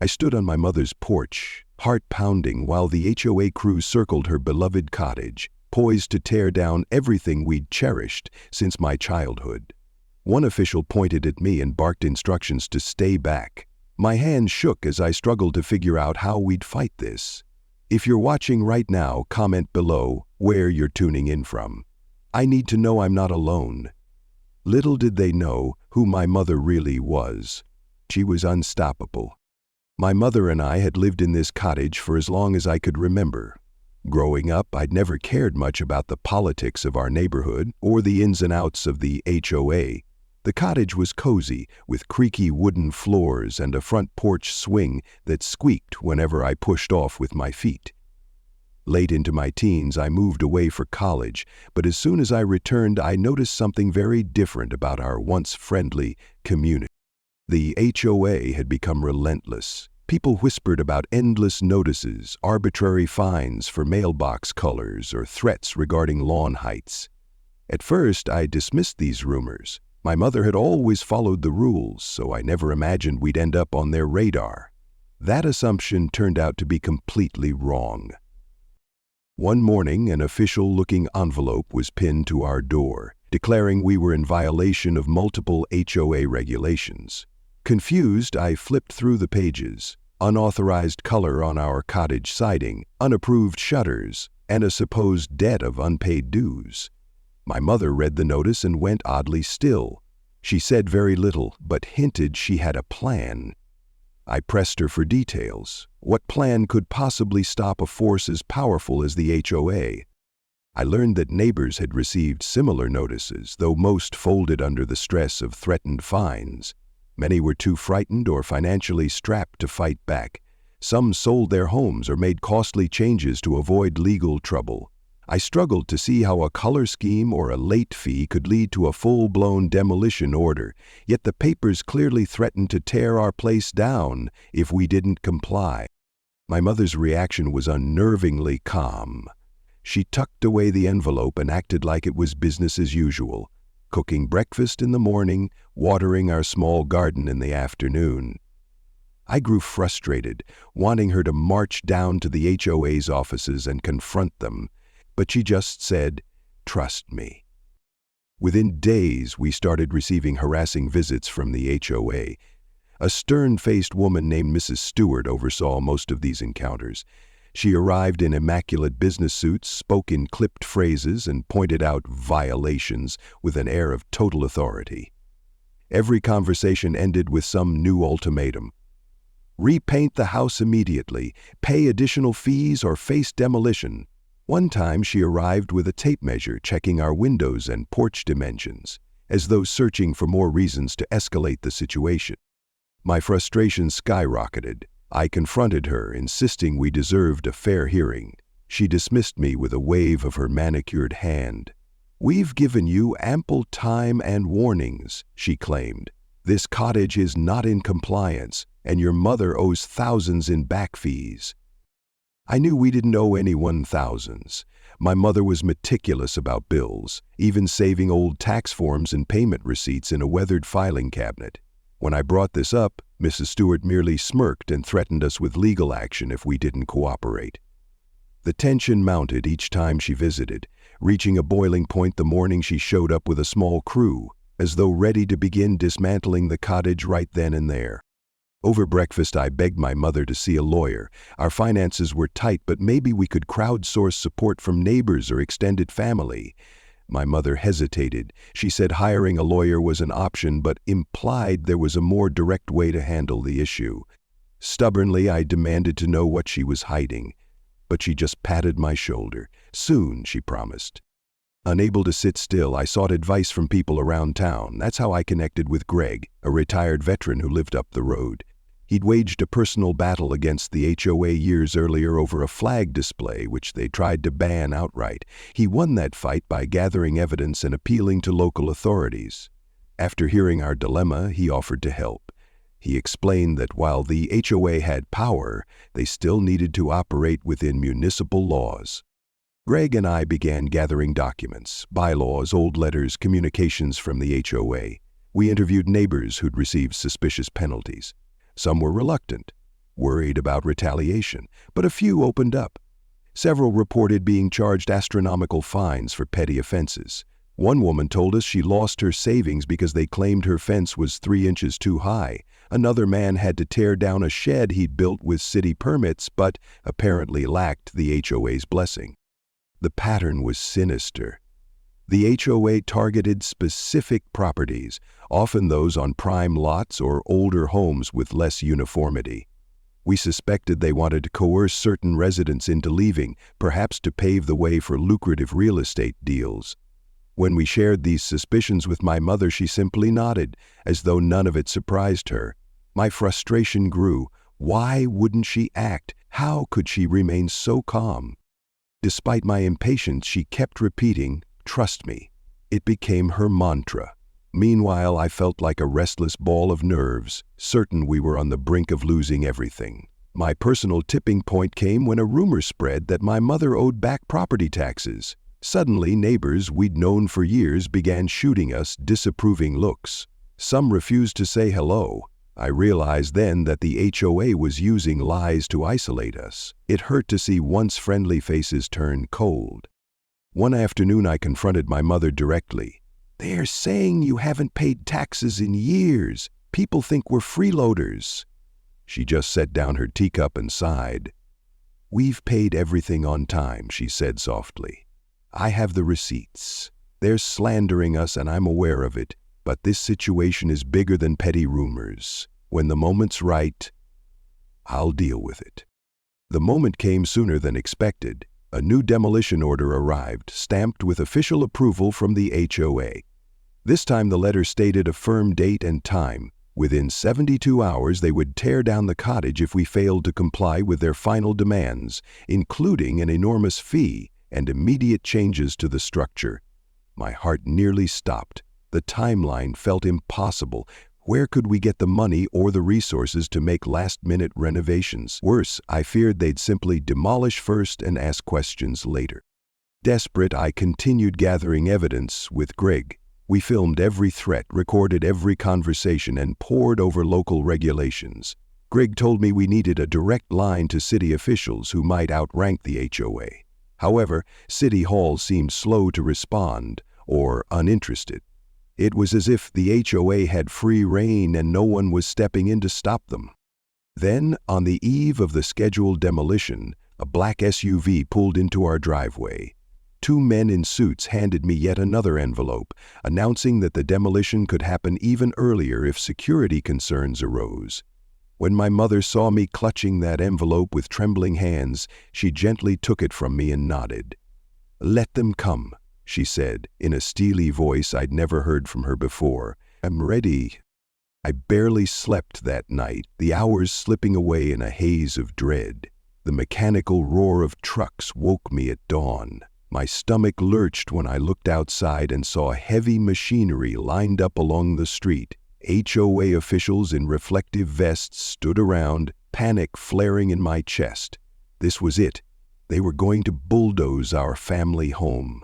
I stood on my mother's porch, heart pounding, while the HOA crew circled her beloved cottage, poised to tear down everything we'd cherished since my childhood. One official pointed at me and barked instructions to stay back. My hands shook as I struggled to figure out how we'd fight this. If you're watching right now, comment below where you're tuning in from. I need to know I'm not alone. Little did they know who my mother really was. She was unstoppable. My mother and I had lived in this cottage for as long as I could remember. Growing up, I'd never cared much about the politics of our neighborhood or the ins and outs of the HOA. The cottage was cozy, with creaky wooden floors and a front porch swing that squeaked whenever I pushed off with my feet. Late into my teens, I moved away for college, but as soon as I returned, I noticed something very different about our once friendly community. The HOA had become relentless. People whispered about endless notices, arbitrary fines for mailbox colors, or threats regarding lawn heights. At first, I dismissed these rumors. My mother had always followed the rules, so I never imagined we'd end up on their radar. That assumption turned out to be completely wrong. One morning, an official-looking envelope was pinned to our door, declaring we were in violation of multiple HOA regulations. Confused, I flipped through the pages. Unauthorized color on our cottage siding, unapproved shutters, and a supposed debt of unpaid dues. My mother read the notice and went oddly still. She said very little, but hinted she had a plan. I pressed her for details. What plan could possibly stop a force as powerful as the HOA? I learned that neighbors had received similar notices, though most folded under the stress of threatened fines. Many were too frightened or financially strapped to fight back. Some sold their homes or made costly changes to avoid legal trouble. I struggled to see how a color scheme or a late fee could lead to a full-blown demolition order, yet the papers clearly threatened to tear our place down if we didn't comply. My mother's reaction was unnervingly calm. She tucked away the envelope and acted like it was business as usual, cooking breakfast in the morning, watering our small garden in the afternoon. I grew frustrated, wanting her to march down to the HOA's offices and confront them. But she just said, "Trust me." Within days, we started receiving harassing visits from the HOA. A stern-faced woman named Mrs. Stewart oversaw most of these encounters. She arrived in immaculate business suits, spoke in clipped phrases, and pointed out violations with an air of total authority. Every conversation ended with some new ultimatum. Repaint the house immediately, pay additional fees, or face demolition. One time she arrived with a tape measure checking our windows and porch dimensions, as though searching for more reasons to escalate the situation. My frustration skyrocketed. I confronted her, insisting we deserved a fair hearing. She dismissed me with a wave of her manicured hand. "We've given you ample time and warnings," she claimed. "This cottage is not in compliance, and your mother owes thousands in back fees." I knew we didn't owe anyone thousands. My mother was meticulous about bills, even saving old tax forms and payment receipts in a weathered filing cabinet. When I brought this up, Mrs. Stewart merely smirked and threatened us with legal action if we didn't cooperate. The tension mounted each time she visited, reaching a boiling point the morning she showed up with a small crew, as though ready to begin dismantling the cottage right then and there. Over breakfast, I begged my mother to see a lawyer. Our finances were tight, but maybe we could crowdsource support from neighbors or extended family. My mother hesitated. She said hiring a lawyer was an option, but implied there was a more direct way to handle the issue. Stubbornly, I demanded to know what she was hiding, but she just patted my shoulder. "Soon," she promised. Unable to sit still, I sought advice from people around town. That's how I connected with Greg, a retired veteran who lived up the road. He'd waged a personal battle against the HOA years earlier over a flag display, which they tried to ban outright. He won that fight by gathering evidence and appealing to local authorities. After hearing our dilemma, he offered to help. He explained that while the HOA had power, they still needed to operate within municipal laws. Greg and I began gathering documents, bylaws, old letters, communications from the HOA. We interviewed neighbors who'd received suspicious penalties. Some were reluctant. worried about retaliation, but a few opened up. Several reported being charged astronomical fines for petty offenses. One woman told us she lost her savings because they claimed her fence was 3 inches too high. Another man had to tear down a shed he'd built with city permits but apparently lacked the HOA's blessing. The pattern was sinister. The HOA targeted specific properties, often those on prime lots or older homes with less uniformity. We suspected they wanted to coerce certain residents into leaving, perhaps to pave the way for lucrative real estate deals. When we shared these suspicions with my mother, she simply nodded, as though none of it surprised her. My frustration grew. Why wouldn't she act? How could she remain so calm? Despite my impatience, she kept repeating, "Trust me." It became her mantra. Meanwhile, I felt like a restless ball of nerves, certain we were on the brink of losing everything. My personal tipping point came when a rumor spread that my mother owed back property taxes. Suddenly, neighbors we'd known for years began shooting us disapproving looks. Some refused to say hello. I realized then that the HOA was using lies to isolate us. It hurt to see once friendly faces turn cold. One afternoon, I confronted my mother directly. "They're saying you haven't paid taxes in years. People think we're freeloaders." She just set down her teacup and sighed. "We've paid everything on time," she said softly. "I have the receipts. They're slandering us and I'm aware of it, but this situation is bigger than petty rumors. When the moment's right, I'll deal with it." The moment came sooner than expected. A new demolition order arrived, stamped with official approval from the HOA. This time the letter stated a firm date and time. Within 72 hours they would tear down the cottage if we failed to comply with their final demands, including an enormous fee and immediate changes to the structure. My heart nearly stopped. The timeline felt impossible. Where could we get the money or the resources to make last-minute renovations? Worse, I feared they'd simply demolish first and ask questions later. Desperate, I continued gathering evidence with Greg. We filmed every threat, recorded every conversation, and pored over local regulations. Greg told me we needed a direct line to city officials who might outrank the HOA. However, City Hall seemed slow to respond or uninterested. It was as if the HOA had free rein and no one was stepping in to stop them. Then, on the eve of the scheduled demolition, a black SUV pulled into our driveway. 2 men in suits handed me yet another envelope, announcing that the demolition could happen even earlier if security concerns arose. When my mother saw me clutching that envelope with trembling hands, she gently took it from me and nodded. "Let them come," she said, in a steely voice I'd never heard from her before. "I'm ready." I barely slept that night, the hours slipping away in a haze of dread. The mechanical roar of trucks woke me at dawn. My stomach lurched when I looked outside and saw heavy machinery lined up along the street. HOA officials in reflective vests stood around, panic flaring in my chest. This was it. They were going to bulldoze our family home.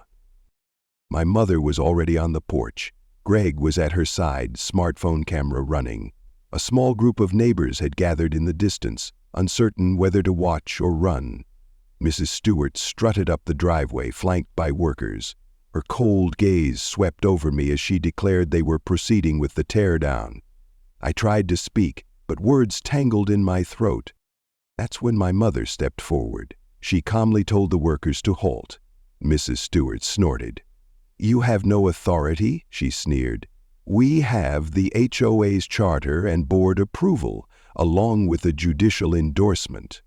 My mother was already on the porch. Greg was at her side, smartphone camera running. A small group of neighbors had gathered in the distance, uncertain whether to watch or run. Mrs. Stewart strutted up the driveway, flanked by workers. Her cold gaze swept over me as she declared they were proceeding with the teardown. I tried to speak, but words tangled in my throat. That's when my mother stepped forward. She calmly told the workers to halt. Mrs. Stewart snorted. "You have no authority," she sneered. "We have the HOA's charter and board approval, along with a judicial endorsement."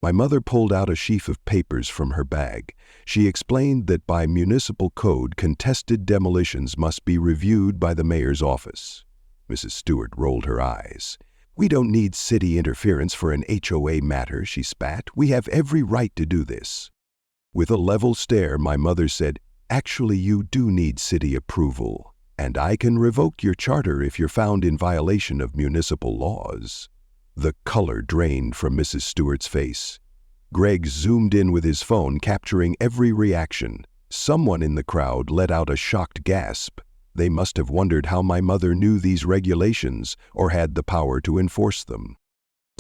My mother pulled out a sheaf of papers from her bag. She explained that by municipal code, contested demolitions must be reviewed by the mayor's office. Mrs. Stewart rolled her eyes. "We don't need city interference for an HOA matter," she spat. "We have every right to do this." With a level stare, my mother said, "Actually, you do need city approval, and I can revoke your charter if you're found in violation of municipal laws." The color drained from Mrs. Stewart's face. Greg zoomed in with his phone, capturing every reaction. Someone in the crowd let out a shocked gasp. They must have wondered how my mother knew these regulations or had the power to enforce them.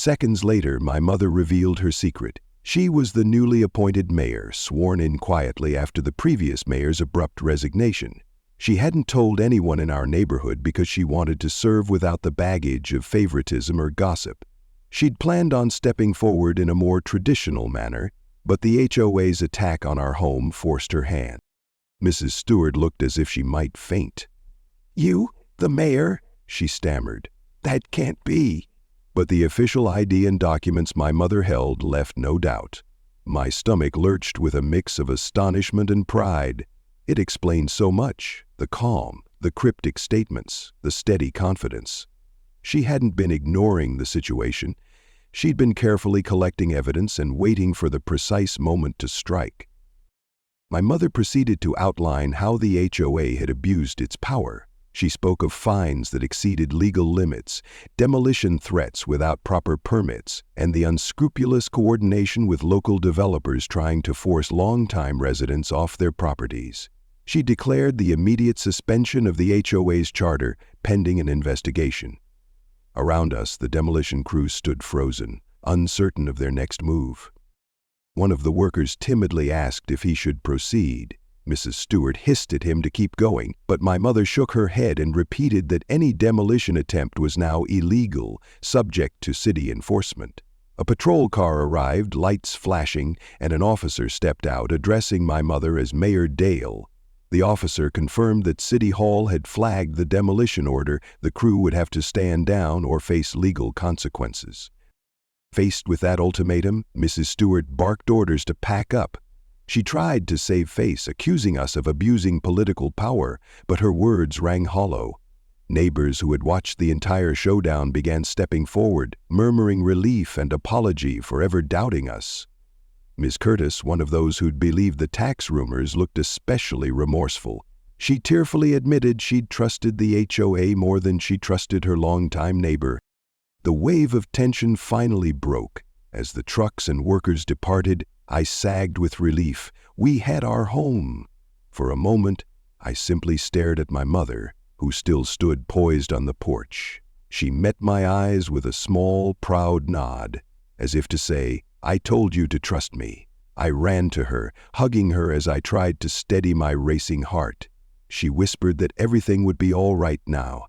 Seconds later, my mother revealed her secret. She was the newly appointed mayor, sworn in quietly after the previous mayor's abrupt resignation. She hadn't told anyone in our neighborhood because she wanted to serve without the baggage of favoritism or gossip. She'd planned on stepping forward in a more traditional manner, but the HOA's attack on our home forced her hand. Mrs. Stewart looked as if she might faint. "You, the mayor?" she stammered. "That can't be." But the official ID and documents my mother held left no doubt. My stomach lurched with a mix of astonishment and pride. It explained so much: the calm, the cryptic statements, the steady confidence. She hadn't been ignoring the situation. She'd been carefully collecting evidence and waiting for the precise moment to strike. My mother proceeded to outline how the HOA had abused its power. She spoke of fines that exceeded legal limits, demolition threats without proper permits, and the unscrupulous coordination with local developers trying to force longtime residents off their properties. She declared the immediate suspension of the HOA's charter pending an investigation. Around us, the demolition crew stood frozen, uncertain of their next move. One of the workers timidly asked if he should proceed. Mrs. Stewart hissed at him to keep going, but my mother shook her head and repeated that any demolition attempt was now illegal, subject to city enforcement. A patrol car arrived, lights flashing, and an officer stepped out, addressing my mother as Mayor Dale. The officer confirmed that City Hall had flagged the demolition order. The crew would have to stand down or face legal consequences. Faced with that ultimatum, Mrs. Stewart barked orders to pack up. She tried to save face, accusing us of abusing political power, but her words rang hollow. Neighbors who had watched the entire showdown began stepping forward, murmuring relief and apology for ever doubting us. Ms. Curtis, one of those who'd believed the tax rumors, looked especially remorseful. She tearfully admitted she'd trusted the HOA more than she trusted her longtime neighbor. The wave of tension finally broke. As the trucks and workers departed, I sagged with relief. We had our home. For a moment, I simply stared at my mother, who still stood poised on the porch. She met my eyes with a small, proud nod, as if to say, "I told you to trust me." I ran to her, hugging her as I tried to steady my racing heart. She whispered that everything would be all right now.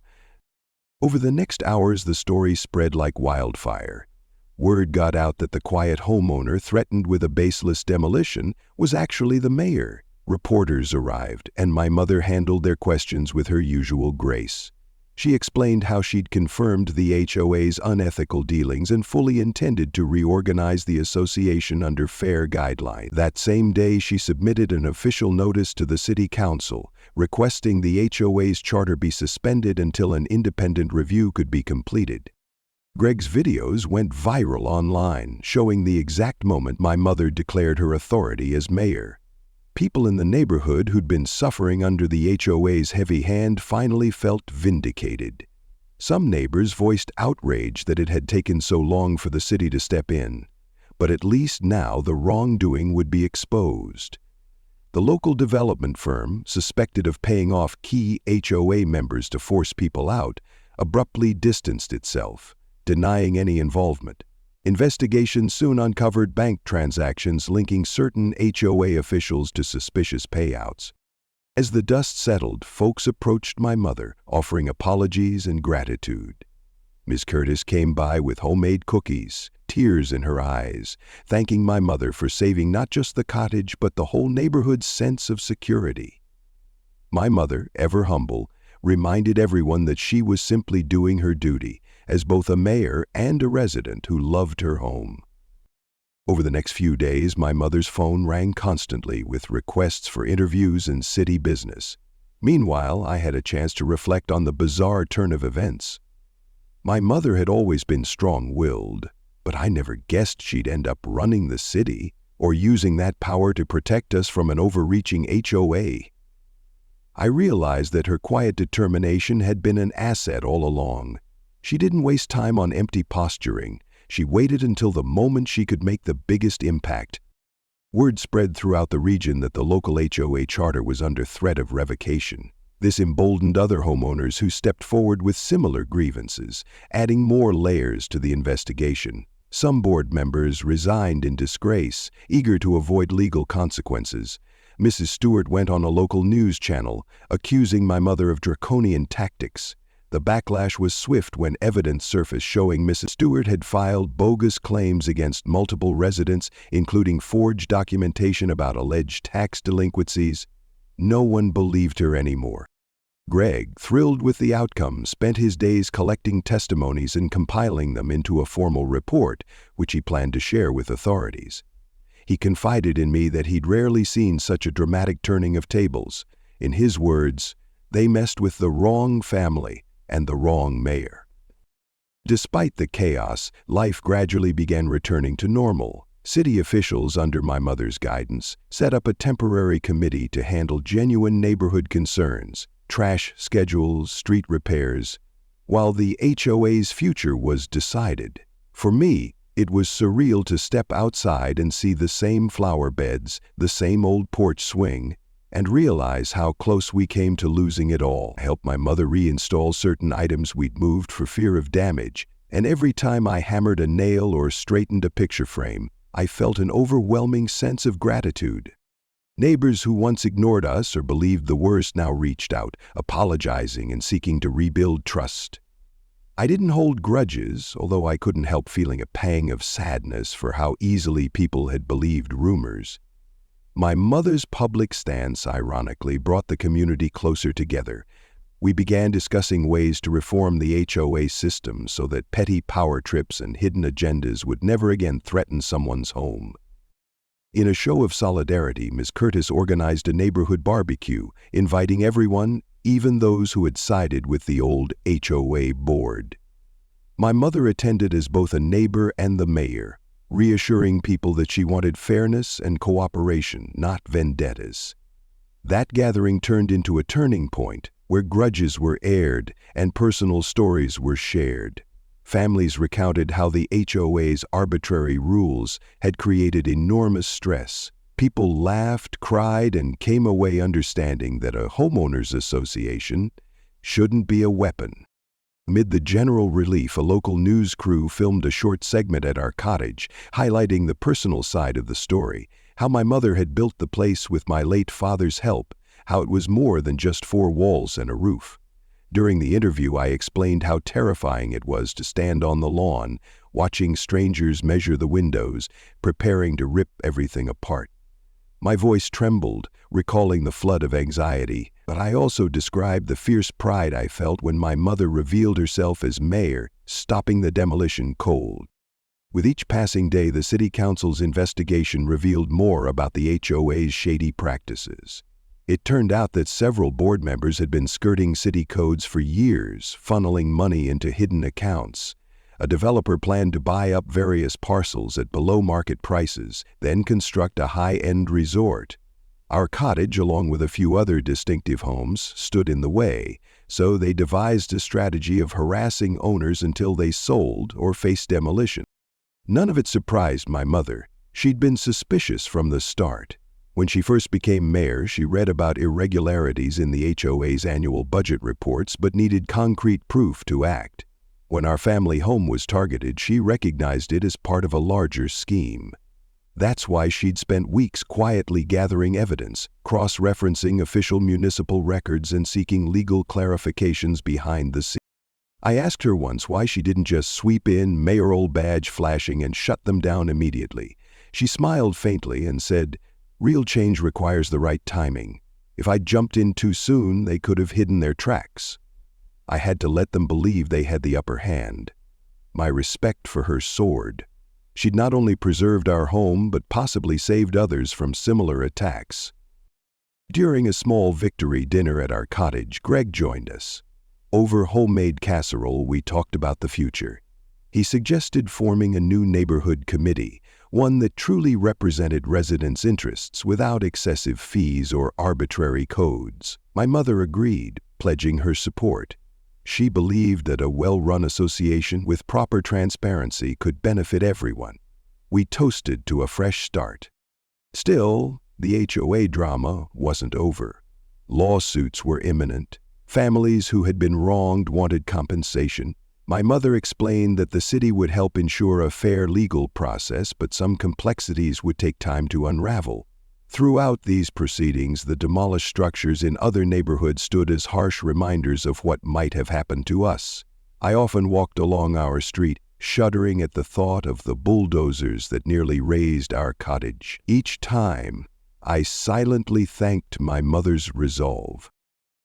Over the next hours, the story spread like wildfire. Word got out that the quiet homeowner threatened with a baseless demolition was actually the mayor. Reporters arrived, and my mother handled their questions with her usual grace. She explained how she'd confirmed the HOA's unethical dealings and fully intended to reorganize the association under fair guidelines. That same day, she submitted an official notice to the city council, requesting the HOA's charter be suspended until an independent review could be completed. Greg's videos went viral online, showing the exact moment my mother declared her authority as mayor. People in the neighborhood who'd been suffering under the HOA's heavy hand finally felt vindicated. Some neighbors voiced outrage that it had taken so long for the city to step in, but at least now the wrongdoing would be exposed. The local development firm, suspected of paying off key HOA members to force people out, abruptly distanced itself, denying any involvement. Investigations soon uncovered bank transactions linking certain HOA officials to suspicious payouts. As the dust settled, folks approached my mother, offering apologies and gratitude. Ms. Curtis came by with homemade cookies, tears in her eyes, thanking my mother for saving not just the cottage but the whole neighborhood's sense of security. My mother, ever humble, reminded everyone that she was simply doing her duty as both a mayor and a resident who loved her home. Over the next few days, my mother's phone rang constantly with requests for interviews and city business. Meanwhile, I had a chance to reflect on the bizarre turn of events. My mother had always been strong-willed, but I never guessed she'd end up running the city or using that power to protect us from an overreaching HOA. I realized that her quiet determination had been an asset all along. She didn't waste time on empty posturing. She waited until the moment she could make the biggest impact. Word spread throughout the region that the local HOA charter was under threat of revocation. This emboldened other homeowners who stepped forward with similar grievances, adding more layers to the investigation. Some board members resigned in disgrace, eager to avoid legal consequences. Mrs. Stewart went on a local news channel, accusing my mother of draconian tactics. The backlash was swift when evidence surfaced showing Mrs. Stewart had filed bogus claims against multiple residents, including forged documentation about alleged tax delinquencies. No one believed her anymore. Greg, thrilled with the outcome, spent his days collecting testimonies and compiling them into a formal report, which he planned to share with authorities. He confided in me that he'd rarely seen such a dramatic turning of tables. In his words, "They messed with the wrong family and the wrong mayor." Despite the chaos, life gradually began returning to normal. City officials, under my mother's guidance, set up a temporary committee to handle genuine neighborhood concerns, trash schedules, street repairs, while the HOA's future was decided. For me, it was surreal to step outside and see the same flower beds, the same old porch swing, and realize how close we came to losing it all. I helped my mother reinstall certain items we'd moved for fear of damage, and every time I hammered a nail or straightened a picture frame, I felt an overwhelming sense of gratitude. Neighbors who once ignored us or believed the worst now reached out, apologizing and seeking to rebuild trust. I didn't hold grudges, although I couldn't help feeling a pang of sadness for how easily people had believed rumors. My mother's public stance, ironically, brought the community closer together. We began discussing ways to reform the HOA system so that petty power trips and hidden agendas would never again threaten someone's home. In a show of solidarity, Ms. Curtis organized a neighborhood barbecue, inviting everyone, even those who had sided with the old HOA board. My mother attended as both a neighbor and the mayor, reassuring people that she wanted fairness and cooperation, not vendettas. That gathering turned into a turning point where grudges were aired and personal stories were shared. Families recounted how the HOA's arbitrary rules had created enormous stress. People laughed, cried, and came away understanding that a homeowners association shouldn't be a weapon. Amid the general relief, a local news crew filmed a short segment at our cottage, highlighting the personal side of the story, how my mother had built the place with my late father's help, how it was more than just 4 walls and a roof. During the interview, I explained how terrifying it was to stand on the lawn, watching strangers measure the windows, preparing to rip everything apart. My voice trembled, recalling the flood of anxiety, but I also described the fierce pride I felt when my mother revealed herself as mayor, stopping the demolition cold. With each passing day, the City Council's investigation revealed more about the HOA's shady practices. It turned out that several board members had been skirting city codes for years, funneling money into hidden accounts. A developer planned to buy up various parcels at below-market prices, then construct a high-end resort. Our cottage, along with a few other distinctive homes, stood in the way, so they devised a strategy of harassing owners until they sold or faced demolition. None of it surprised my mother. She'd been suspicious from the start. When she first became mayor, she read about irregularities in the HOA's annual budget reports but needed concrete proof to act. When our family home was targeted, she recognized it as part of a larger scheme. That's why she'd spent weeks quietly gathering evidence, cross-referencing official municipal records and seeking legal clarifications behind the scenes. I asked her once why she didn't just sweep in, mayoral badge flashing, and shut them down immediately. She smiled faintly and said, "Real change requires the right timing. If I jumped in too soon, they could have hidden their tracks." I had to let them believe they had the upper hand. My respect for her soared. She'd not only preserved our home, but possibly saved others from similar attacks. During a small victory dinner at our cottage, Greg joined us. Over homemade casserole, we talked about the future. He suggested forming a new neighborhood committee, one that truly represented residents' interests without excessive fees or arbitrary codes. My mother agreed, pledging her support. She believed that a well-run association with proper transparency could benefit everyone. We toasted to a fresh start. Still, the HOA drama wasn't over. Lawsuits were imminent. Families who had been wronged wanted compensation. My mother explained that the city would help ensure a fair legal process, but some complexities would take time to unravel. Throughout these proceedings, the demolished structures in other neighborhoods stood as harsh reminders of what might have happened to us. I often walked along our street, shuddering at the thought of the bulldozers that nearly razed our cottage. Each time, I silently thanked my mother's resolve.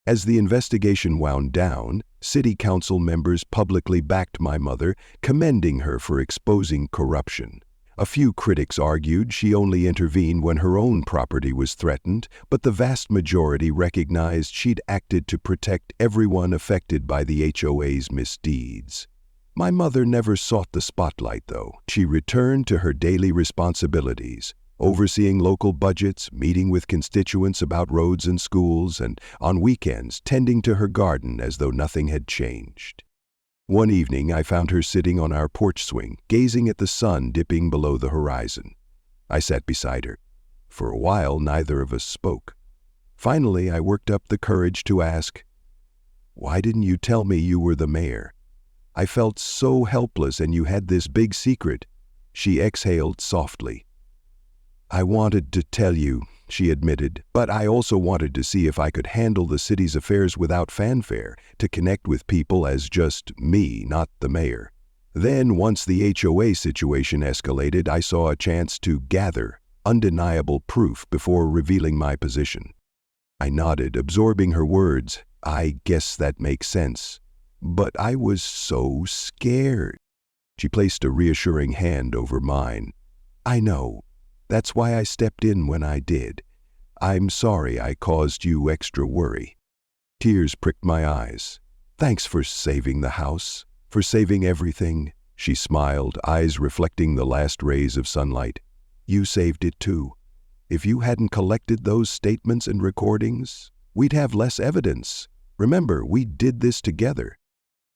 As the investigation wound down, city council members publicly backed my mother, commending her for exposing corruption. A few critics argued she only intervened when her own property was threatened, but the vast majority recognized she'd acted to protect everyone affected by the HOA's misdeeds. My mother never sought the spotlight, though. She returned to her daily responsibilities, overseeing local budgets, meeting with constituents about roads and schools, and on weekends tending to her garden as though nothing had changed. One evening I found her sitting on our porch swing, gazing at the sun dipping below the horizon. I sat beside her. For a while neither of us spoke. Finally I worked up the courage to ask, "Why didn't you tell me you were the mayor? I felt so helpless and you had this big secret." She exhaled softly. "I wanted to tell you," she admitted, "but I also wanted to see if I could handle the city's affairs without fanfare, to connect with people as just me, not the mayor. Then, once the HOA situation escalated, I saw a chance to gather undeniable proof before revealing my position." I nodded, absorbing her words. "I guess that makes sense. But I was so scared." She placed a reassuring hand over mine. "I know. That's why I stepped in when I did. I'm sorry I caused you extra worry." Tears pricked my eyes. "Thanks for saving the house, for saving everything." She smiled, eyes reflecting the last rays of sunlight. "You saved it too. If you hadn't collected those statements and recordings, we'd have less evidence. Remember, we did this together."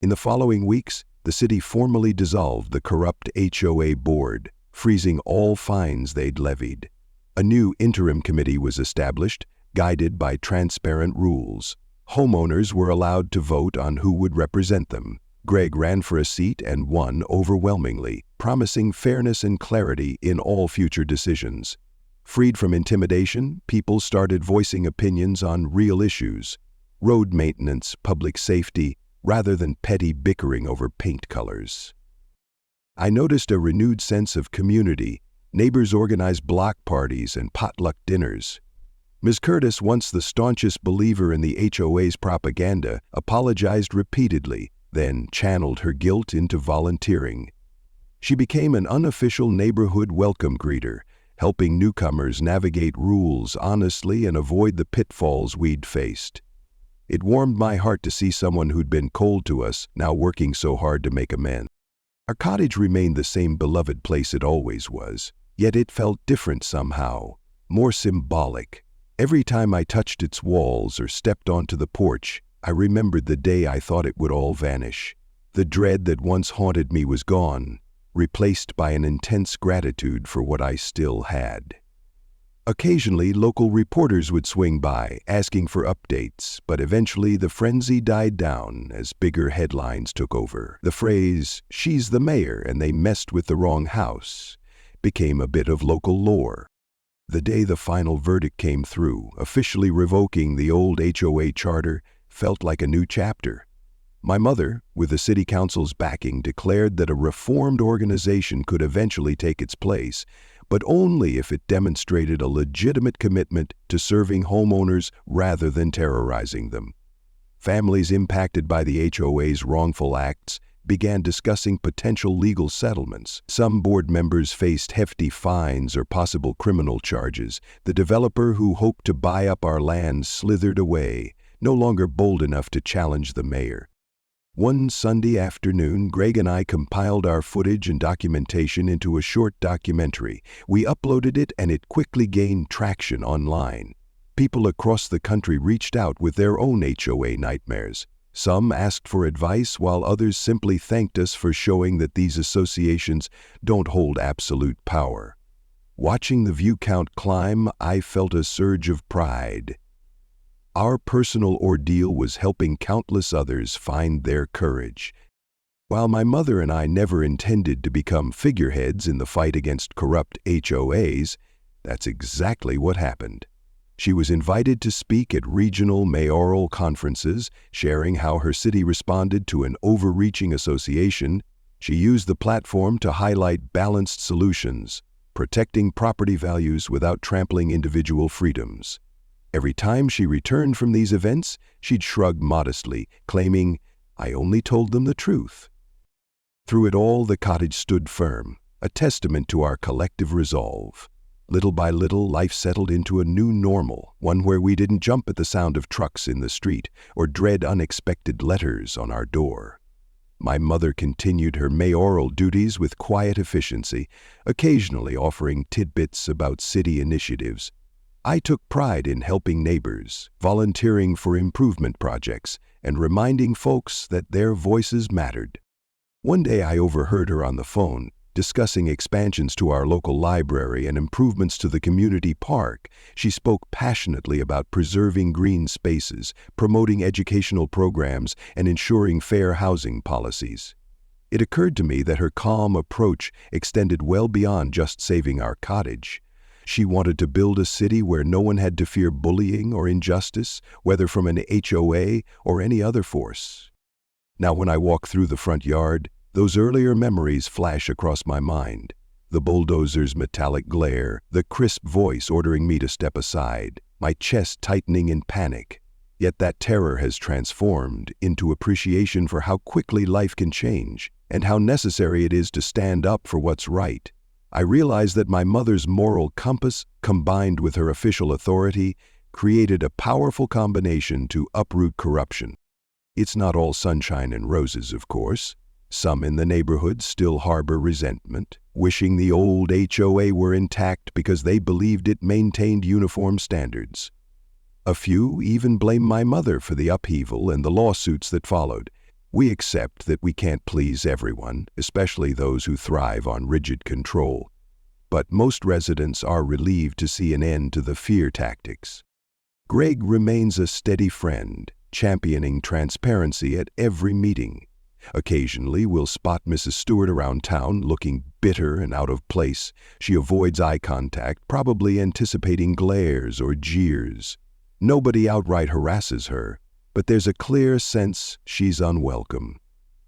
In the following weeks, the city formally dissolved the corrupt HOA board, freezing all fines they'd levied. A new interim committee was established, guided by transparent rules. Homeowners were allowed to vote on who would represent them. Greg ran for a seat and won overwhelmingly, promising fairness and clarity in all future decisions. Freed from intimidation, people started voicing opinions on real issues: road maintenance, public safety, rather than petty bickering over paint colors. I noticed a renewed sense of community. Neighbors organized block parties and potluck dinners. Ms. Curtis, once the staunchest believer in the HOA's propaganda, apologized repeatedly, then channeled her guilt into volunteering. She became an unofficial neighborhood welcome greeter, helping newcomers navigate rules honestly and avoid the pitfalls we'd faced. It warmed my heart to see someone who'd been cold to us now working so hard to make amends. Our cottage remained the same beloved place it always was, yet it felt different somehow, more symbolic. Every time I touched its walls or stepped onto the porch, I remembered the day I thought it would all vanish. The dread that once haunted me was gone, replaced by an intense gratitude for what I still had. Occasionally, local reporters would swing by, asking for updates, but eventually the frenzy died down as bigger headlines took over. The phrase, "She's the mayor and they messed with the wrong house," became a bit of local lore. The day the final verdict came through, officially revoking the old HOA charter, felt like a new chapter. My mother, with the city council's backing, declared that a reformed organization could eventually take its place, but only if it demonstrated a legitimate commitment to serving homeowners rather than terrorizing them. Families impacted by the HOA's wrongful acts began discussing potential legal settlements. Some board members faced hefty fines or possible criminal charges. The developer who hoped to buy up our land slithered away, no longer bold enough to challenge the mayor. One Sunday afternoon, Greg and I compiled our footage and documentation into a short documentary. We uploaded it and it quickly gained traction online. People across the country reached out with their own HOA nightmares. Some asked for advice, while others simply thanked us for showing that these associations don't hold absolute power. Watching the view count climb, I felt a surge of pride. Our personal ordeal was helping countless others find their courage. While my mother and I never intended to become figureheads in the fight against corrupt HOAs, that's exactly what happened. She was invited to speak at regional mayoral conferences, sharing how her city responded to an overreaching association. She used the platform to highlight balanced solutions, protecting property values without trampling individual freedoms. Every time she returned from these events, she'd shrug modestly, claiming, "I only told them the truth." Through it all, the cottage stood firm, a testament to our collective resolve. Little by little, life settled into a new normal, one where we didn't jump at the sound of trucks in the street or dread unexpected letters on our door. My mother continued her mayoral duties with quiet efficiency, occasionally offering tidbits about city initiatives. I took pride in helping neighbors, volunteering for improvement projects, and reminding folks that their voices mattered. One day I overheard her on the phone, discussing expansions to our local library and improvements to the community park. She spoke passionately about preserving green spaces, promoting educational programs, and ensuring fair housing policies. It occurred to me that her calm approach extended well beyond just saving our cottage. She wanted to build a city where no one had to fear bullying or injustice, whether from an HOA or any other force. Now, when I walk through the front yard, those earlier memories flash across my mind. The bulldozer's metallic glare, the crisp voice ordering me to step aside, my chest tightening in panic. Yet that terror has transformed into appreciation for how quickly life can change and how necessary it is to stand up for what's right. I realize that my mother's moral compass, combined with her official authority, created a powerful combination to uproot corruption. It's not all sunshine and roses, of course. Some in the neighborhood still harbor resentment, wishing the old HOA were intact because they believed it maintained uniform standards. A few even blame my mother for the upheaval and the lawsuits that followed. We accept that we can't please everyone, especially those who thrive on rigid control. But most residents are relieved to see an end to the fear tactics. Greg remains a steady friend, championing transparency at every meeting. Occasionally, we'll spot Mrs. Stewart around town looking bitter and out of place. She avoids eye contact, probably anticipating glares or jeers. Nobody outright harasses her, but there's a clear sense she's unwelcome.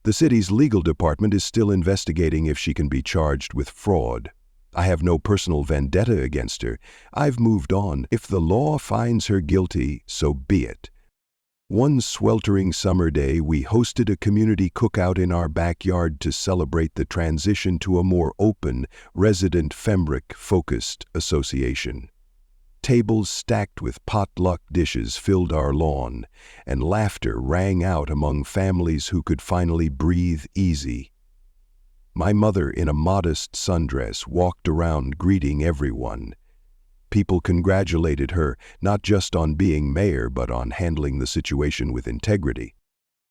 The city's legal department is still investigating if she can be charged with fraud. I have no personal vendetta against her. I've moved on. If the law finds her guilty, so be it. One sweltering summer day, we hosted a community cookout in our backyard to celebrate the transition to a more open, resident Fembrick-focused association. Tables stacked with potluck dishes filled our lawn, and laughter rang out among families who could finally breathe easy. My mother, in a modest sundress, walked around greeting everyone. People congratulated her not just on being mayor but on handling the situation with integrity.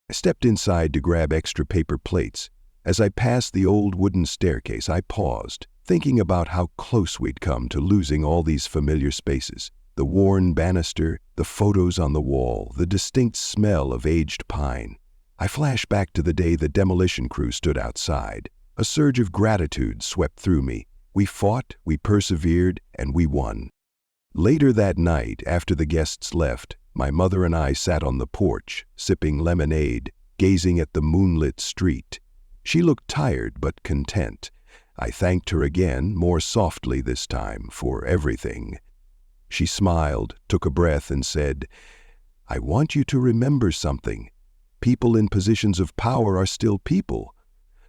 I stepped inside to grab extra paper plates. As I passed the old wooden staircase, I paused, thinking about how close we'd come to losing all these familiar spaces. The worn banister, the photos on the wall, the distinct smell of aged pine. I flashed back to the day the demolition crew stood outside. A surge of gratitude swept through me. We fought, we persevered, and we won. Later that night, after the guests left, my mother and I sat on the porch, sipping lemonade, gazing at the moonlit street. She looked tired but content. I thanked her again, more softly this time, for everything. She smiled, took a breath, and said, "I want you to remember something. People in positions of power are still people.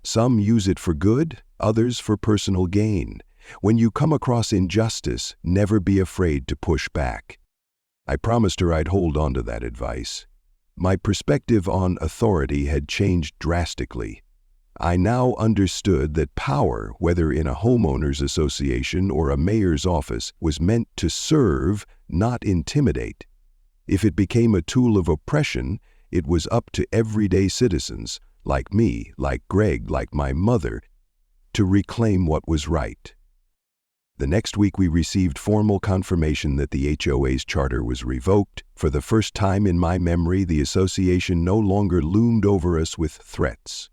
Some use it for good, others for personal gain. When you come across injustice, never be afraid to push back." I promised her I'd hold on to that advice. My perspective on authority had changed drastically. I now understood that power, whether in a homeowners association or a mayor's office, was meant to serve, not intimidate. If it became a tool of oppression, it was up to everyday citizens, like me, like Greg, like my mother, to reclaim what was right. The next week we received formal confirmation that the HOA's charter was revoked. For the first time in my memory, the association no longer loomed over us with threats.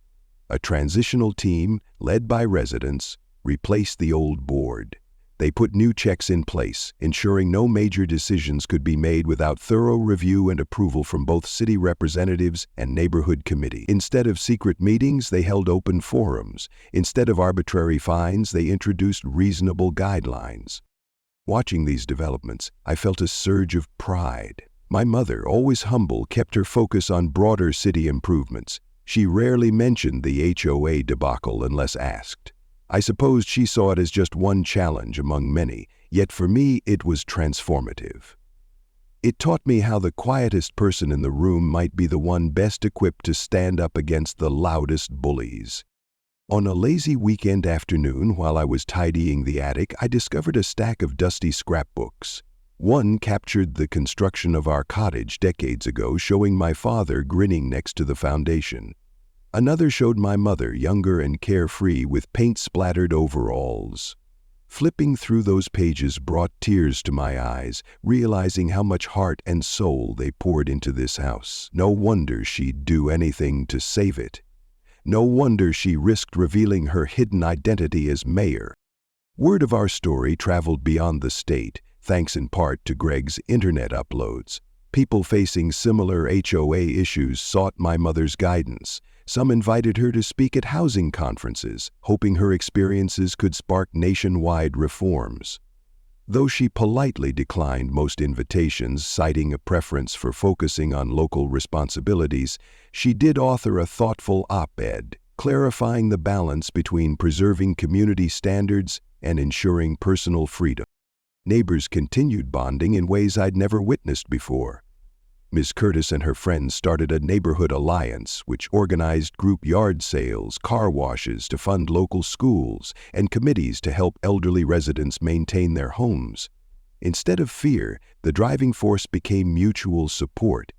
A transitional team, led by residents, replaced the old board. They put new checks in place, ensuring no major decisions could be made without thorough review and approval from both city representatives and neighborhood committee. Instead of secret meetings, they held open forums. Instead of arbitrary fines, they introduced reasonable guidelines. Watching these developments, I felt a surge of pride. My mother, always humble, kept her focus on broader city improvements. She rarely mentioned the HOA debacle unless asked. I suppose she saw it as just one challenge among many, yet for me it was transformative. It taught me how the quietest person in the room might be the one best equipped to stand up against the loudest bullies. On a lazy weekend afternoon, while I was tidying the attic, I discovered a stack of dusty scrapbooks. One captured the construction of our cottage decades ago, showing my father grinning next to the foundation. Another showed my mother, younger and carefree, with paint-splattered overalls. Flipping through those pages brought tears to my eyes, realizing how much heart and soul they poured into this house. No wonder she'd do anything to save it. No wonder she risked revealing her hidden identity as mayor. Word of our story traveled beyond the state, thanks in part to Greg's internet uploads. People facing similar HOA issues sought my mother's guidance. Some invited her to speak at housing conferences, hoping her experiences could spark nationwide reforms. Though she politely declined most invitations, citing a preference for focusing on local responsibilities, she did author a thoughtful op-ed, clarifying the balance between preserving community standards and ensuring personal freedom. Neighbors continued bonding in ways I'd never witnessed before. Ms. Curtis and her friends started a neighborhood alliance which organized group yard sales, car washes to fund local schools, and committees to help elderly residents maintain their homes. Instead of fear, the driving force became mutual support.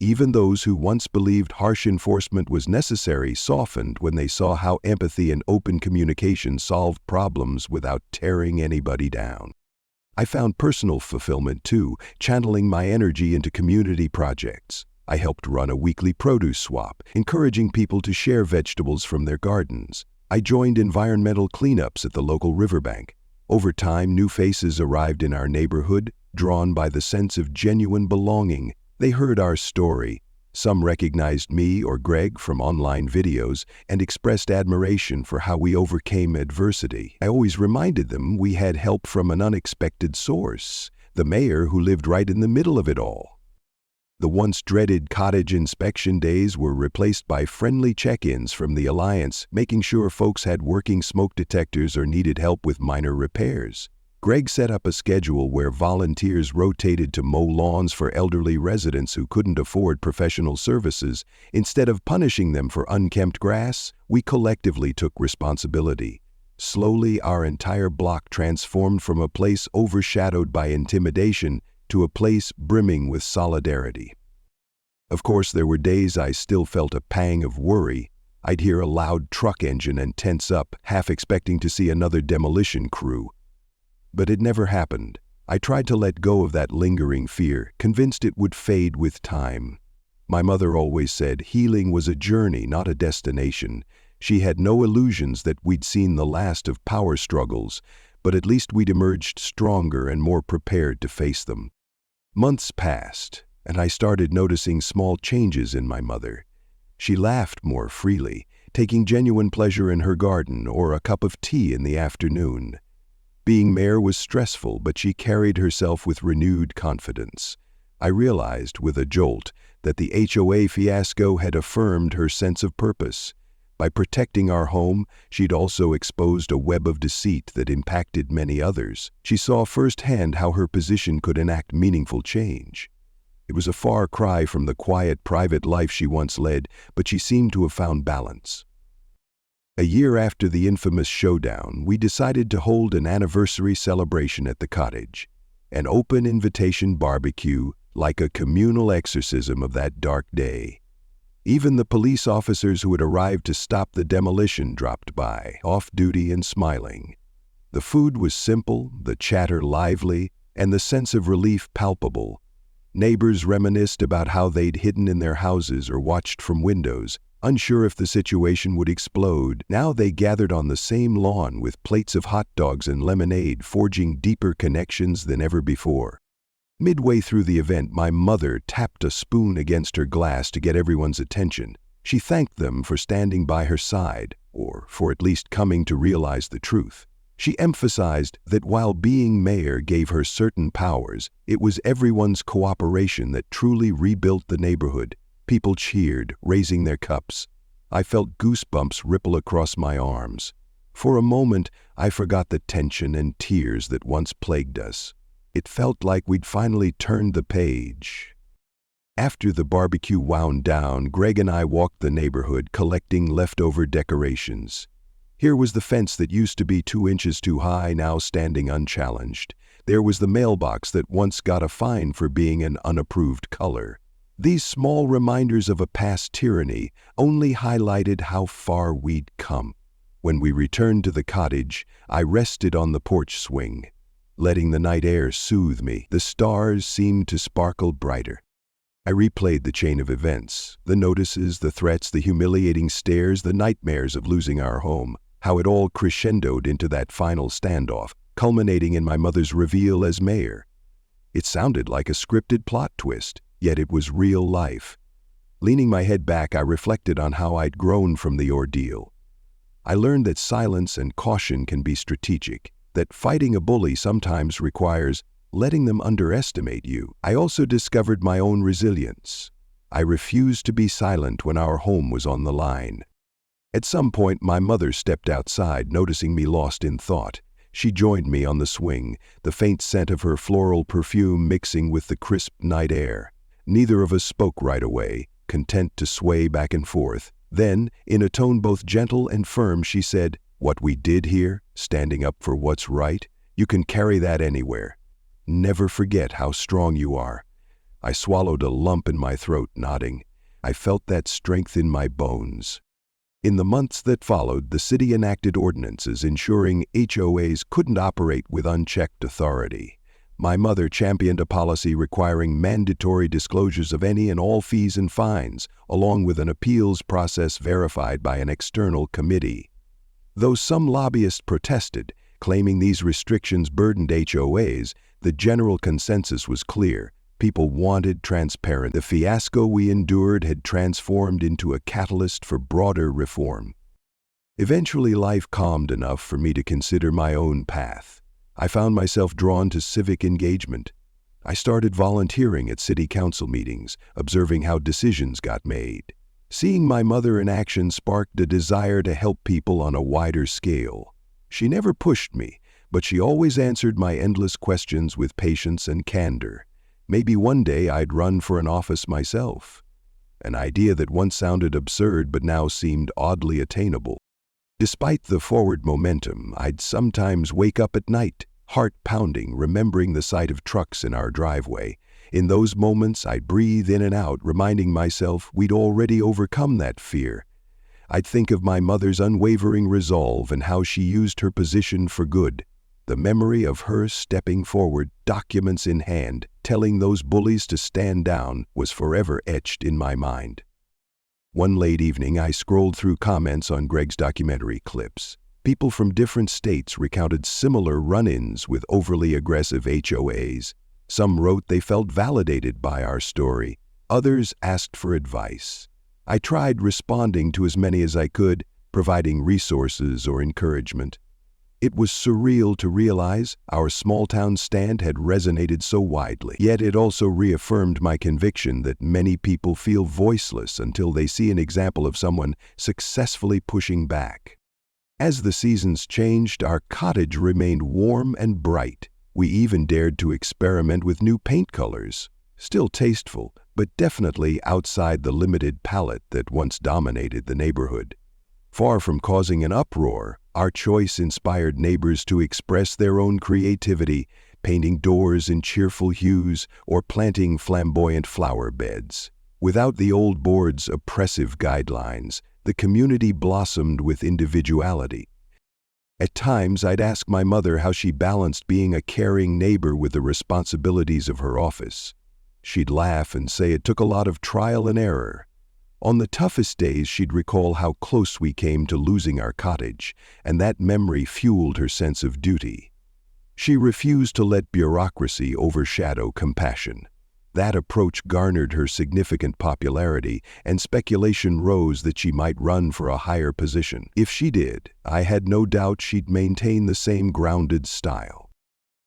Even those who once believed harsh enforcement was necessary softened when they saw how empathy and open communication solved problems without tearing anybody down. I found personal fulfillment too, channeling my energy into community projects. I helped run a weekly produce swap, encouraging people to share vegetables from their gardens. I joined environmental cleanups at the local riverbank. Over time, new faces arrived in our neighborhood, drawn by the sense of genuine belonging. They heard our story. Some recognized me or Greg from online videos and expressed admiration for how we overcame adversity. I always reminded them we had help from an unexpected source, the mayor who lived right in the middle of it all. The once dreaded cottage inspection days were replaced by friendly check-ins from the Alliance, making sure folks had working smoke detectors or needed help with minor repairs. Greg set up a schedule where volunteers rotated to mow lawns for elderly residents who couldn't afford professional services. Instead of punishing them for unkempt grass, we collectively took responsibility. Slowly, our entire block transformed from a place overshadowed by intimidation to a place brimming with solidarity. Of course, there were days I still felt a pang of worry. I'd hear a loud truck engine and tense up, half expecting to see another demolition crew. But it never happened. I tried to let go of that lingering fear, convinced it would fade with time. My mother always said healing was a journey, not a destination. She had no illusions that we'd seen the last of power struggles, but at least we'd emerged stronger and more prepared to face them. Months passed, and I started noticing small changes in my mother. She laughed more freely, taking genuine pleasure in her garden or a cup of tea in the afternoon. Being mayor was stressful, but she carried herself with renewed confidence. I realized, with a jolt, that the HOA fiasco had affirmed her sense of purpose. By protecting our home, she'd also exposed a web of deceit that impacted many others. She saw firsthand how her position could enact meaningful change. It was a far cry from the quiet, private life she once led, but she seemed to have found balance. A year after the infamous showdown, we decided to hold an anniversary celebration at the cottage. An open invitation barbecue, like a communal exorcism of that dark day. Even the police officers who had arrived to stop the demolition dropped by, off duty and smiling. The food was simple, the chatter lively, and the sense of relief palpable. Neighbors reminisced about how they'd hidden in their houses or watched from windows, unsure if the situation would explode. Now they gathered on the same lawn with plates of hot dogs and lemonade, forging deeper connections than ever before. Midway through the event, my mother tapped a spoon against her glass to get everyone's attention. She thanked them for standing by her side, or for at least coming to realize the truth. She emphasized that while being mayor gave her certain powers, it was everyone's cooperation that truly rebuilt the neighborhood. People cheered, raising their cups. I felt goosebumps ripple across my arms. For a moment, I forgot the tension and tears that once plagued us. It felt like we'd finally turned the page. After the barbecue wound down, Greg and I walked the neighborhood collecting leftover decorations. Here was the fence that used to be 2 inches too high, now standing unchallenged. There was the mailbox that once got a fine for being an unapproved color. These small reminders of a past tyranny only highlighted how far we'd come. When we returned to the cottage, I rested on the porch swing. Letting the night air soothe me, the stars seemed to sparkle brighter. I replayed the chain of events, the notices, the threats, the humiliating stares, the nightmares of losing our home, how it all crescendoed into that final standoff, culminating in my mother's reveal as mayor. It sounded like a scripted plot twist, yet it was real life. Leaning my head back, I reflected on how I'd grown from the ordeal. I learned that silence and caution can be strategic, that fighting a bully sometimes requires letting them underestimate you. I also discovered my own resilience. I refused to be silent when our home was on the line. At some point, my mother stepped outside, noticing me lost in thought. She joined me on the swing, the faint scent of her floral perfume mixing with the crisp night air. Neither of us spoke right away, content to sway back and forth. Then, in a tone both gentle and firm, she said, "What we did here, standing up for what's right, you can carry that anywhere. Never forget how strong you are." I swallowed a lump in my throat, nodding. I felt that strength in my bones. In the months that followed, the city enacted ordinances ensuring HOAs couldn't operate with unchecked authority. My mother championed a policy requiring mandatory disclosures of any and all fees and fines, along with an appeals process verified by an external committee. Though some lobbyists protested, claiming these restrictions burdened HOAs, the general consensus was clear. People wanted transparency. The fiasco we endured had transformed into a catalyst for broader reform. Eventually, life calmed enough for me to consider my own path. I found myself drawn to civic engagement. I started volunteering at city council meetings, observing how decisions got made. Seeing my mother in action sparked a desire to help people on a wider scale. She never pushed me, but she always answered my endless questions with patience and candor. Maybe one day I'd run for an office myself. An idea that once sounded absurd but now seemed oddly attainable. Despite the forward momentum, I'd sometimes wake up at night, heart pounding, remembering the sight of trucks in our driveway. In those moments, I'd breathe in and out, reminding myself we'd already overcome that fear. I'd think of my mother's unwavering resolve and how she used her position for good. The memory of her stepping forward, documents in hand, telling those bullies to stand down, was forever etched in my mind. One late evening, I scrolled through comments on Greg's documentary clips. People from different states recounted similar run-ins with overly aggressive HOAs. Some wrote they felt validated by our story. Others asked for advice. I tried responding to as many as I could, providing resources or encouragement. It was surreal to realize our small-town stand had resonated so widely. Yet it also reaffirmed my conviction that many people feel voiceless until they see an example of someone successfully pushing back. As the seasons changed, our cottage remained warm and bright. We even dared to experiment with new paint colors. Still tasteful, but definitely outside the limited palette that once dominated the neighborhood. Far from causing an uproar, our choice inspired neighbors to express their own creativity, painting doors in cheerful hues or planting flamboyant flower beds. Without the old board's oppressive guidelines, the community blossomed with individuality. At times, I'd ask my mother how she balanced being a caring neighbor with the responsibilities of her office. She'd laugh and say it took a lot of trial and error. On the toughest days, she'd recall how close we came to losing our cottage, and that memory fueled her sense of duty. She refused to let bureaucracy overshadow compassion. That approach garnered her significant popularity, and speculation rose that she might run for a higher position. If she did, I had no doubt she'd maintain the same grounded style.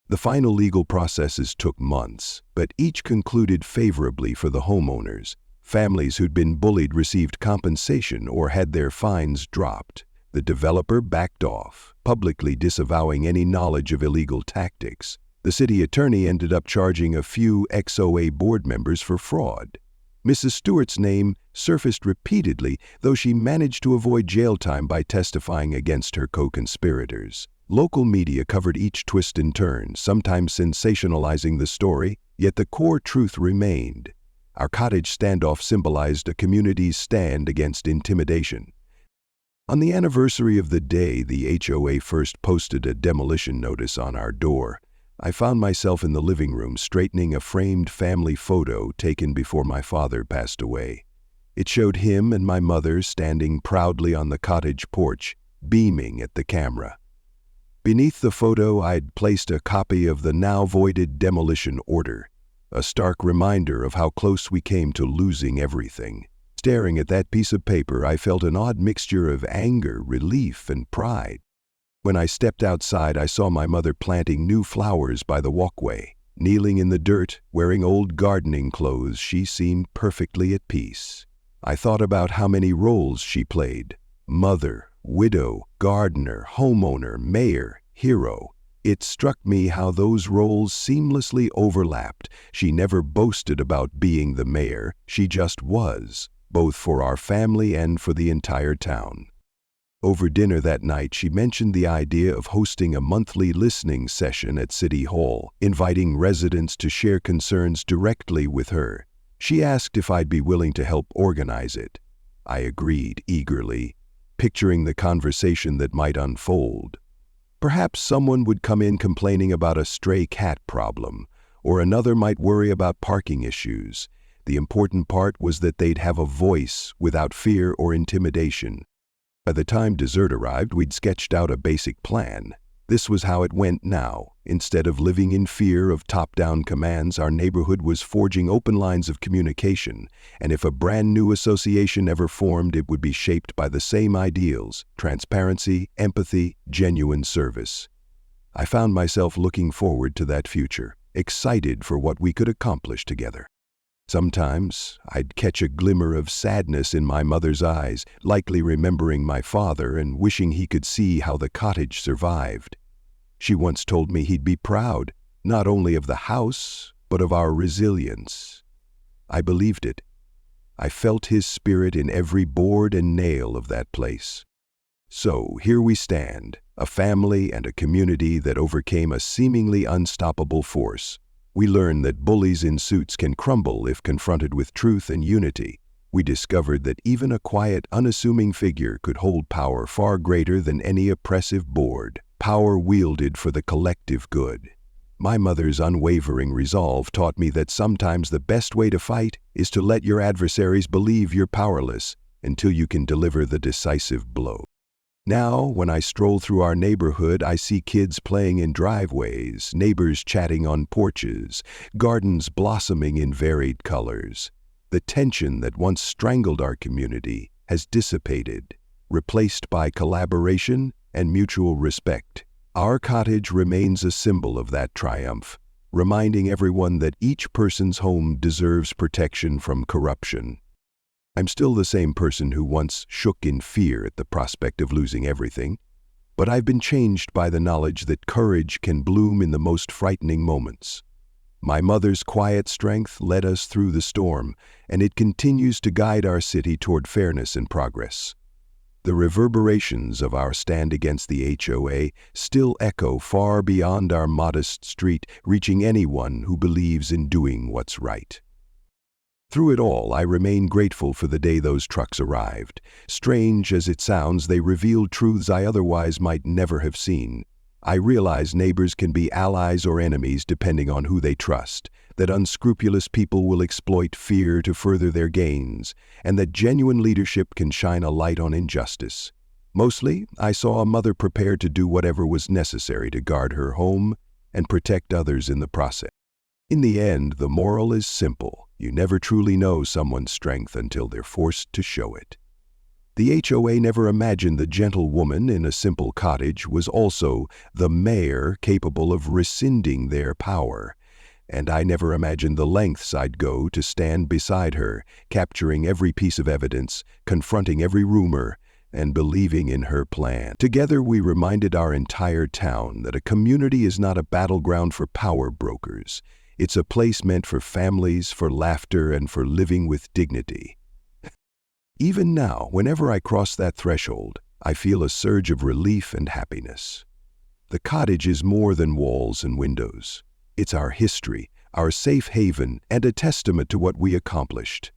The final legal processes took months, but each concluded favorably for the homeowners. Families who'd been bullied received compensation or had their fines dropped. The developer backed off, publicly disavowing any knowledge of illegal tactics. The city attorney ended up charging a few HOA board members for fraud. Mrs. Stewart's name surfaced repeatedly, though she managed to avoid jail time by testifying against her co-conspirators. Local media covered each twist and turn, sometimes sensationalizing the story, yet the core truth remained. Our cottage standoff symbolized a community's stand against intimidation. On the anniversary of the day the HOA first posted a demolition notice on our door, I found myself in the living room straightening a framed family photo taken before my father passed away. It showed him and my mother standing proudly on the cottage porch, beaming at the camera. Beneath the photo, I'd placed a copy of the now voided demolition order, a stark reminder of how close we came to losing everything. Staring at that piece of paper, I felt an odd mixture of anger, relief, and pride. When I stepped outside, I saw my mother planting new flowers by the walkway. Kneeling in the dirt, wearing old gardening clothes, she seemed perfectly at peace. I thought about how many roles she played: mother, widow, gardener, homeowner, mayor, hero. It struck me how those roles seamlessly overlapped. She never boasted about being the mayor, she just was, both for our family and for the entire town. Over dinner that night, she mentioned the idea of hosting a monthly listening session at City Hall, inviting residents to share concerns directly with her. She asked if I'd be willing to help organize it. I agreed eagerly, picturing the conversation that might unfold. Perhaps someone would come in complaining about a stray cat problem, or another might worry about parking issues. The important part was that they'd have a voice without fear or intimidation. By the time dessert arrived, we'd sketched out a basic plan. This was how it went now. Instead of living in fear of top-down commands, our neighborhood was forging open lines of communication, and if a brand new association ever formed, it would be shaped by the same ideals: transparency, empathy, genuine service. I found myself looking forward to that future, excited for what we could accomplish together. Sometimes I'd catch a glimmer of sadness in my mother's eyes, likely remembering my father and wishing he could see how the cottage survived. She once told me he'd be proud, not only of the house, but of our resilience. I believed it. I felt his spirit in every board and nail of that place. So here we stand, a family and a community that overcame a seemingly unstoppable force. We learned that bullies in suits can crumble if confronted with truth and unity. We discovered that even a quiet, unassuming figure could hold power far greater than any oppressive board, power wielded for the collective good. My mother's unwavering resolve taught me that sometimes the best way to fight is to let your adversaries believe you're powerless until you can deliver the decisive blow. Now, when I stroll through our neighborhood, I see kids playing in driveways, neighbors chatting on porches, gardens blossoming in varied colors. The tension that once strangled our community has dissipated, replaced by collaboration and mutual respect. Our cottage remains a symbol of that triumph, reminding everyone that each person's home deserves protection from corruption. I'm still the same person who once shook in fear at the prospect of losing everything, but I've been changed by the knowledge that courage can bloom in the most frightening moments. My mother's quiet strength led us through the storm, and it continues to guide our city toward fairness and progress. The reverberations of our stand against the HOA still echo far beyond our modest street, reaching anyone who believes in doing what's right. Through it all, I remain grateful for the day those trucks arrived. Strange as it sounds, they revealed truths I otherwise might never have seen. I realize neighbors can be allies or enemies depending on who they trust, that unscrupulous people will exploit fear to further their gains, and that genuine leadership can shine a light on injustice. Mostly, I saw a mother prepared to do whatever was necessary to guard her home and protect others in the process. In the end, the moral is simple. You never truly know someone's strength until they're forced to show it. The HOA never imagined the gentle woman in a simple cottage was also the mayor capable of rescinding their power. And I never imagined the lengths I'd go to stand beside her, capturing every piece of evidence, confronting every rumor, and believing in her plan. Together, we reminded our entire town that a community is not a battleground for power brokers. It's a place meant for families, for laughter, and for living with dignity. Even now, whenever I cross that threshold, I feel a surge of relief and happiness. The cottage is more than walls and windows. It's our history, our safe haven, and a testament to what we accomplished.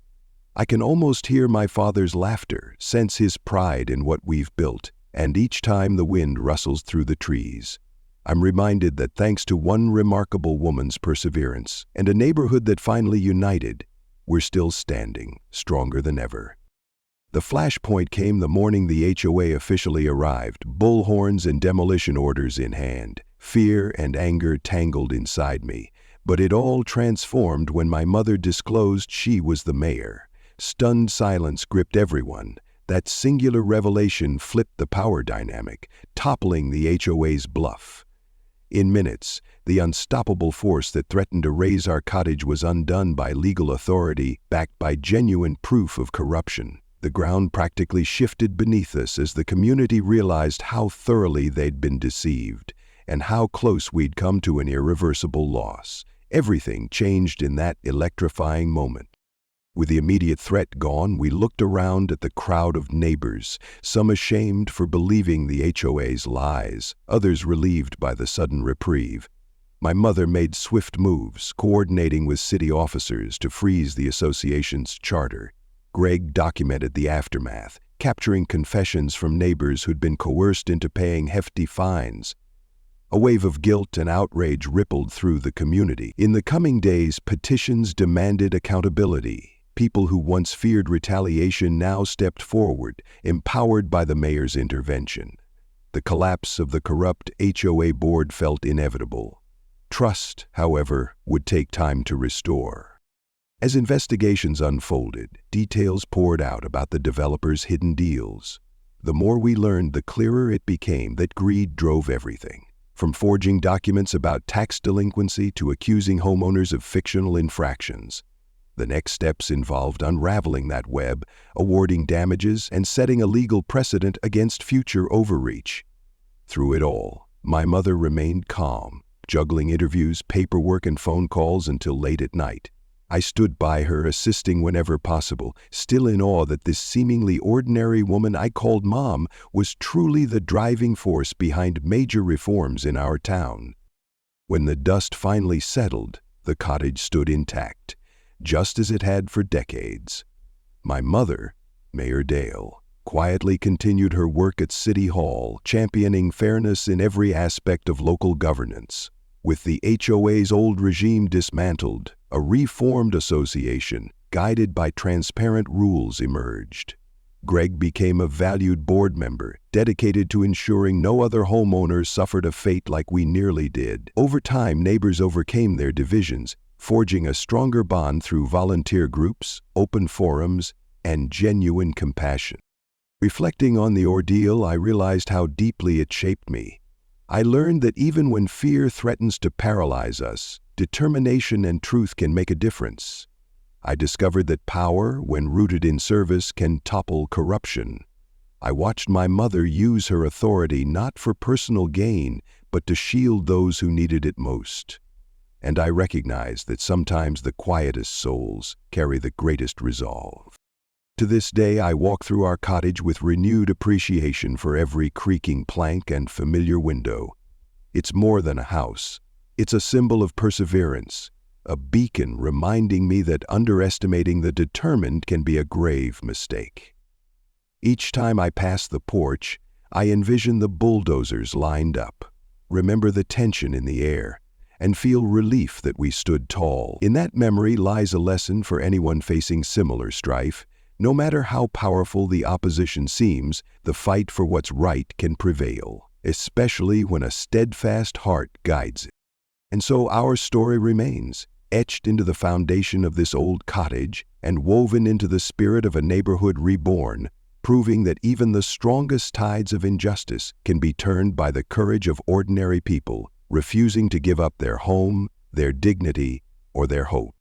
I can almost hear my father's laughter, sense his pride in what we've built, and each time the wind rustles through the trees, I'm reminded that thanks to one remarkable woman's perseverance and a neighborhood that finally united, we're still standing, stronger than ever. The flashpoint came the morning the HOA officially arrived, bullhorns and demolition orders in hand. Fear and anger tangled inside me, but it all transformed when my mother disclosed she was the mayor. Stunned silence gripped everyone. That singular revelation flipped the power dynamic, toppling the HOA's bluff. In minutes, the unstoppable force that threatened to raze our cottage was undone by legal authority, backed by genuine proof of corruption. The ground practically shifted beneath us as the community realized how thoroughly they'd been deceived and how close we'd come to an irreversible loss. Everything changed in that electrifying moment. With the immediate threat gone, we looked around at the crowd of neighbors, some ashamed for believing the HOA's lies, others relieved by the sudden reprieve. My mother made swift moves, coordinating with city officers to freeze the association's charter. Greg documented the aftermath, capturing confessions from neighbors who'd been coerced into paying hefty fines. A wave of guilt and outrage rippled through the community. In the coming days, petitions demanded accountability. People who once feared retaliation now stepped forward, empowered by the mayor's intervention. The collapse of the corrupt HOA board felt inevitable. Trust, however, would take time to restore. As investigations unfolded, details poured out about the developers' hidden deals. The more we learned, the clearer it became that greed drove everything. From forging documents about tax delinquency to accusing homeowners of fictional infractions. The next steps involved unraveling that web, awarding damages, and setting a legal precedent against future overreach. Through it all, my mother remained calm, juggling interviews, paperwork, and phone calls until late at night. I stood by her, assisting whenever possible, still in awe that this seemingly ordinary woman I called Mom was truly the driving force behind major reforms in our town. When the dust finally settled, the cottage stood intact, just as it had for decades. My mother, Mayor Dale, quietly continued her work at City Hall, championing fairness in every aspect of local governance. With the HOA's old regime dismantled, a reformed association, guided by transparent rules, emerged. Greg became a valued board member, dedicated to ensuring no other homeowners suffered a fate like we nearly did. Over time, neighbors overcame their divisions, forging a stronger bond through volunteer groups, open forums, and genuine compassion. Reflecting on the ordeal, I realized how deeply it shaped me. I learned that even when fear threatens to paralyze us, determination and truth can make a difference. I discovered that power, when rooted in service, can topple corruption. I watched my mother use her authority not for personal gain, but to shield those who needed it most. And I recognized that sometimes the quietest souls carry the greatest resolve. To this day, I walk through our cottage with renewed appreciation for every creaking plank and familiar window. It's more than a house. It's a symbol of perseverance, a beacon reminding me that underestimating the determined can be a grave mistake. Each time I pass the porch, I envision the bulldozers lined up, remember the tension in the air, and feel relief that we stood tall. In that memory lies a lesson for anyone facing similar strife. No matter how powerful the opposition seems, the fight for what's right can prevail, especially when a steadfast heart guides it. And so our story remains, etched into the foundation of this old cottage and woven into the spirit of a neighborhood reborn, proving that even the strongest tides of injustice can be turned by the courage of ordinary people, refusing to give up their home, their dignity, or their hope.